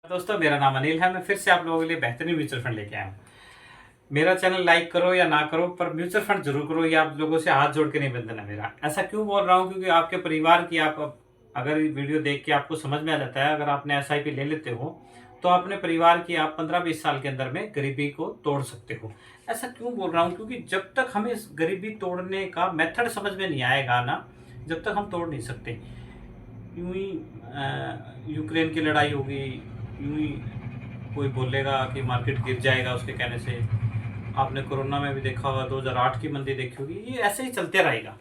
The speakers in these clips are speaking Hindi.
दोस्तों, मेरा नाम अनिल है। मैं फिर से आप लोगों के लिए बेहतरीन म्यूचुअल फंड लेके आया हूँ। मेरा चैनल लाइक करो या ना करो, पर म्यूचुअल फंड जरूर करो। ये आप लोगों से हाथ जोड़ के निवेदन है मेरा। ऐसा क्यों बोल रहा हूँ? क्योंकि आपके परिवार की अगर ये वीडियो देख के आपको समझ में आ जाता है, अगर आपने एसआईपी ले लेते हो तो अपने परिवार की आप 15-20 साल के अंदर में गरीबी को तोड़ सकते हो। ऐसा क्यों बोल रहा हूँ? क्योंकि जब तक हमें इस गरीबी तोड़ने का मेथड समझ में नहीं आएगा ना, जब तक हम तोड़ नहीं सकते। यूं ही यूक्रेन की लड़ाई होगी, यूं ही कोई बोलेगा कि मार्केट गिर जाएगा उसके कहने से। आपने कोरोना में भी देखा होगा, 2008 की मंदी देखी होगी। ये ऐसे ही चलते रहेगा।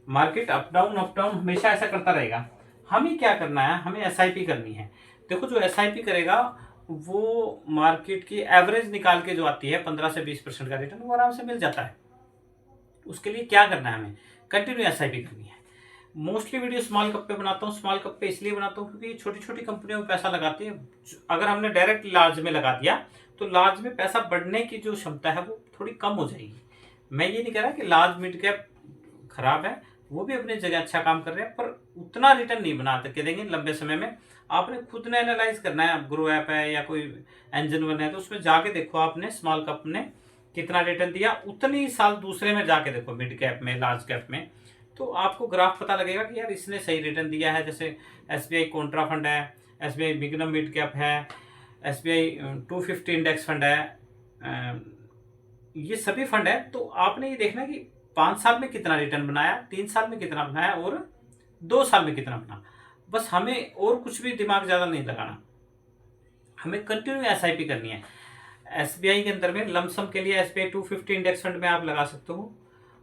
मार्केट अप डाउन हमेशा ऐसा करता रहेगा। हमें क्या करना है? हमें एसआईपी करनी है। देखो, जो एसआईपी करेगा वो मार्केट की एवरेज निकाल के जो आती है 15 से 20% का रिटर्न, वो आराम से मिल जाता है। उसके लिए क्या करना है? हमें कंटिन्यू एसआईपी करनी है। मोस्टली वीडियो स्मॉल कप पे बनाता हूँ। स्मॉल कप पे इसलिए बनाता हूँ क्योंकि छोटी छोटी कंपनियों में पैसा लगाती है। अगर हमने डायरेक्ट लार्ज में लगा दिया तो लार्ज में पैसा बढ़ने की जो क्षमता है वो थोड़ी कम हो जाएगी। मैं ये नहीं कह रहा कि लार्ज मिड कैप खराब है, वो भी अपनी जगह अच्छा काम कर रहे हैं, पर उतना रिटर्न नहीं बना के देंगे लंबे समय में। आपने खुद ने एनालाइज करना है। ग्रो ऐप है या कोई एंजन वन है तो उसमें जाके देखो आपने स्मॉल कप ने कितना रिटर्न दिया, उतनी साल दूसरे में जाके देखो, मिड कैप में, लार्ज कैप में, तो आपको ग्राफ पता लगेगा कि यार इसने सही रिटर्न दिया है। जैसे एसबीआई कॉन्ट्रा फंड है, एसबीआई बिगनम मिड कैप है, एसबीआई 250 इंडेक्स फंड है, ये सभी फंड है। तो आपने ये देखना कि 5 साल में कितना रिटर्न बनाया, 3 साल में कितना बनाया और 2 साल में कितना बना। बस हमें और कुछ भी दिमाग ज़्यादा नहीं लगाना, हमें कंटिन्यू एसआईपी करनी है। एसबीआई के अंदर में लमसम के लिए एसबीआई 250 इंडेक्स फंड में आप लगा सकते हो,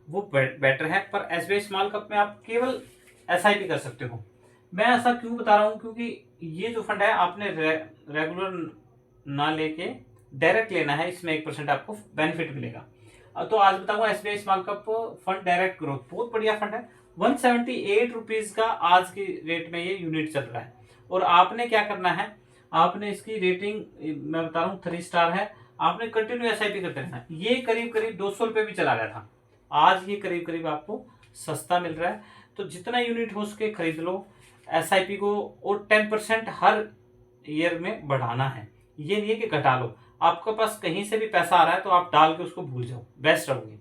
वो बेटर है। पर एसबीआई स्मॉल कप में आप केवल एसआईपी कर सकते हो। मैं ऐसा क्यों बता रहा हूँ? क्योंकि ये जो फंड है आपने रेगुलर ना लेके डायरेक्ट लेना है। इसमें 1% आपको बेनिफिट मिलेगा। तो आज बताऊंगा SBI small cup fund direct growth, बहुत बढ़िया फंड है। 178 रुपीज का आज की रेट में ये यूनिट चल रहा है। और आपने क्या करना है? आपने इसकी रेटिंग, मैं बता रहा हूँ, 3 स्टार है। आपने कंटिन्यू एसआईपी करते रहना। ये करीब करीब 200 रुपये भी चला गया था, आज ये करीब करीब आपको सस्ता मिल रहा है। तो जितना यूनिट हो सके खरीद लो एसआईपी को। और 10% हर ईयर में बढ़ाना है। ये नहीं है कि घटा लो। आपके पास कहीं से भी पैसा आ रहा है तो आप डाल के उसको भूल जाओ, बेस्ट रहोगे।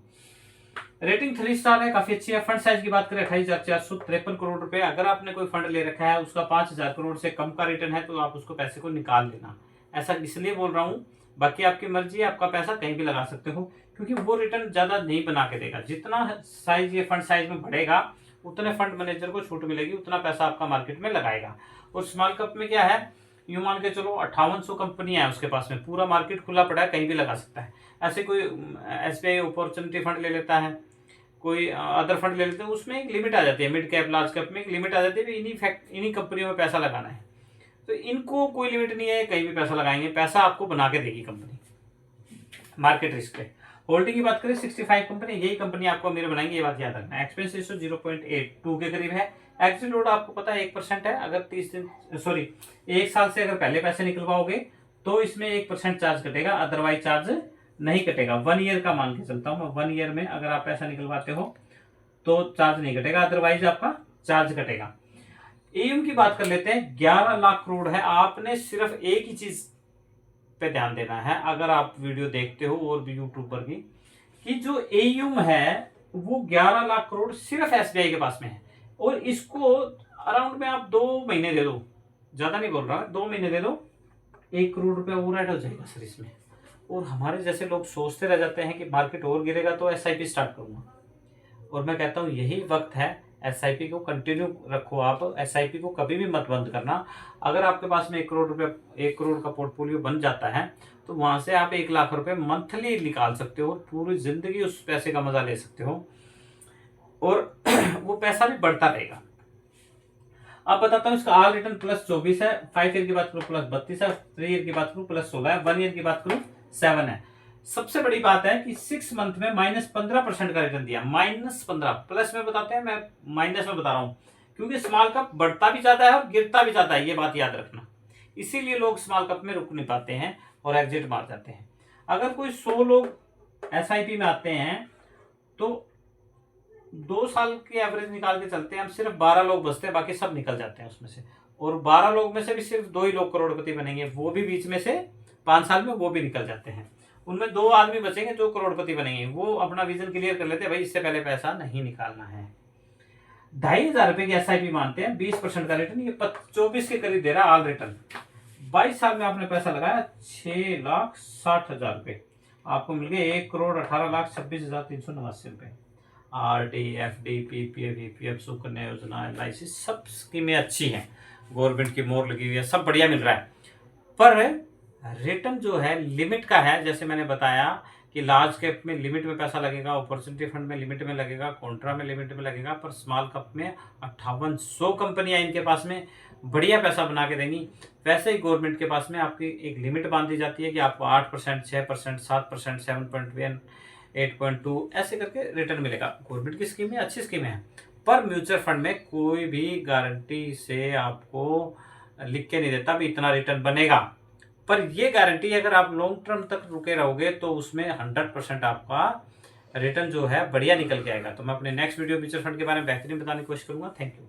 रेटिंग 3 स्टार है, काफी अच्छी है। फंड साइज की बात करें 28,453 करोड़ रुपए। अगर आपने कोई फंड ले रखा है, उसका 5,000 करोड़ से कम का रिटर्न है, तो आप उसको पैसे को निकाल लेना। ऐसा इसलिए बोल रहा हूँ, बाकी आपकी मर्जी है, आपका पैसा कहीं भी लगा सकते हो, क्योंकि वो रिटर्न ज्यादा नहीं बना के देगा। जितना साइज ये फंड साइज में बढ़ेगा उतने फंड मैनेजर को छूट मिलेगी, उतना पैसा आपका मार्केट में लगाएगा। और स्मॉल कप में क्या है, यूं मान के चलो 5800 कंपनियां हैं उसके पास में, पूरा मार्केट खुला पड़ा है, कहीं भी लगा सकता है। ऐसे कोई एसबीआई अपॉर्चुनिटी फंड ले लेता है, कोई अदर फंड ले लेते हैं, उसमें एक लिमिट आ जाती है। मिड कैप लार्ज कैप में एक लिमिट आ जाती है, इन्हीं कंपनियों में पैसा लगाना है। तो इनको कोई लिमिट नहीं है, कहीं भी पैसा लगाएंगे, पैसा आपको बना के देगी कंपनी मार्केट रिस्क पे। होल्डिंग की बात करें 65 कंपनी, यही कंपनी आपको मेरे बनाएंगे, ये बात याद रखना। एक्सपेंस रेशियो 0.82 के करीब है। एग्जिट लोड आपको पता है 1% है। अगर 1 साल से अगर पहले पैसे निकलवाओगे तो इसमें 1% चार्ज कटेगा, अदरवाइज चार्ज नहीं कटेगा। 1 ईयर का मान के चलता हूं मैं, 1 ईयर में अगर आप पैसा निकलवाते हो तो चार्ज नहीं कटेगा, अदरवाइज आपका चार्ज कटेगा। एयूम की बात कर लेते हैं, 11 लाख करोड़ है। आपने सिर्फ एक ही चीज पे ध्यान देना है, अगर आप वीडियो देखते हो और भी यूट्यूबर की, कि जो एयूम है वो 11 लाख करोड़ सिर्फ एसबीआई के पास में है। और इसको अराउंड में आप 2 महीने दे दो, ज्यादा नहीं बोल रहा, 2 महीने दे दो, 1 करोड़ रुपया और ऐड हो जाएगा सर इसमें। और हमारे जैसे लोग सोचते रह जाते हैं कि मार्केट और गिरेगा तो एसआईपी स्टार्ट करूंगा। और मैं कहता हूँ यही वक्त है, एसआईपी को कंटिन्यू रखो। आप एसआईपी को कभी भी मत बंद करना। अगर आपके पास में 1 करोड़ रुपया, 1 करोड़ का पोर्टफोलियो बन जाता है तो वहां से आप 1 लाख रुपए मंथली निकाल सकते हो और पूरी जिंदगी उस पैसे का मजा ले सकते हो। और वो पैसा भी बढ़ता रहेगा। अब बताता हूँ इसका ऑल रिटर्न +24 है, 5 ईयर की बात करूँ +32 है, 3 ईयर की बात करूँ +16 है, 1 ईयर की बात करूँ 7 है। सबसे बड़ी बात है कि 6 मंथ में -15% का रिटर्न दिया। -15, प्लस में बताते हैं, मैं माइनस में बता रहा हूँ, क्योंकि स्मॉल कप बढ़ता भी जाता है और गिरता भी जाता है, ये बात याद रखना। इसीलिए लोग स्मॉल कप में रुक नहीं पाते हैं और एग्जिट मार जाते हैं। अगर कोई 100 लोग एसआईपी में आते हैं तो 2 साल की एवरेज निकाल के चलते हैं हम, सिर्फ 12 लोग बचते हैं, बाकी सब निकल जाते हैं उसमें से। और 12 लोग में से भी सिर्फ 2 ही लोग करोड़पति बनेंगे, वो भी बीच में से 5 साल में वो भी निकल जाते हैं। उनमें 2 आदमी बचेंगे जो करोड़पति बनेंगे, वो अपना विजन क्लियर कर लेते हैं, भाई इससे पहले पैसा नहीं निकालना है। 2,500 रुपए की SIP मानते हैं, 20% का रिटर्न, ये 24 के करीब दे रहा है ऑल रिटर्न। 22 साल में आपने पैसा लगाया 6,60,000 रुपए, आपको मिल गए 1,18,26,389 रुपए। RD, FD, PPF, EPF, Sukanya योजना, LIC, सब स्कीमें अच्छी हैं, गवर्नमेंट की मोहर लगी हुई है, सब बढ़िया मिल रहा है। पर रिटर्न जो है लिमिट का है, जैसे मैंने बताया कि लार्ज कैप में लिमिट में पैसा लगेगा, अपॉर्चुनिटी फंड में लिमिट में लगेगा, कॉन्ट्रा में लिमिट में लगेगा, पर स्मॉल कैप में 5800 कंपनियां इनके पास में बढ़िया पैसा बना के देंगी। वैसे ही गवर्नमेंट के पास में आपकी एक लिमिट बांध दी जाती है कि आपको 8%, 6%, 7%, 7.1, 8.2 ऐसे करके रिटर्न मिलेगा। गवर्नमेंट की स्कीम है, अच्छी स्कीम है, पर म्यूचुअल फंड में कोई भी गारंटी से आपको लिख के नहीं देता भी इतना रिटर्न बनेगा। पर ये गारंटी अगर आप लॉन्ग टर्म तक रुके रहोगे तो उसमें 100% आपका रिटर्न जो है बढ़िया निकल के आएगा। तो मैं अपने नेक्स्ट वीडियो म्यूचुअल फंड के बारे में बेहतरीन बताने की कोशिश करूंगा। Thank you.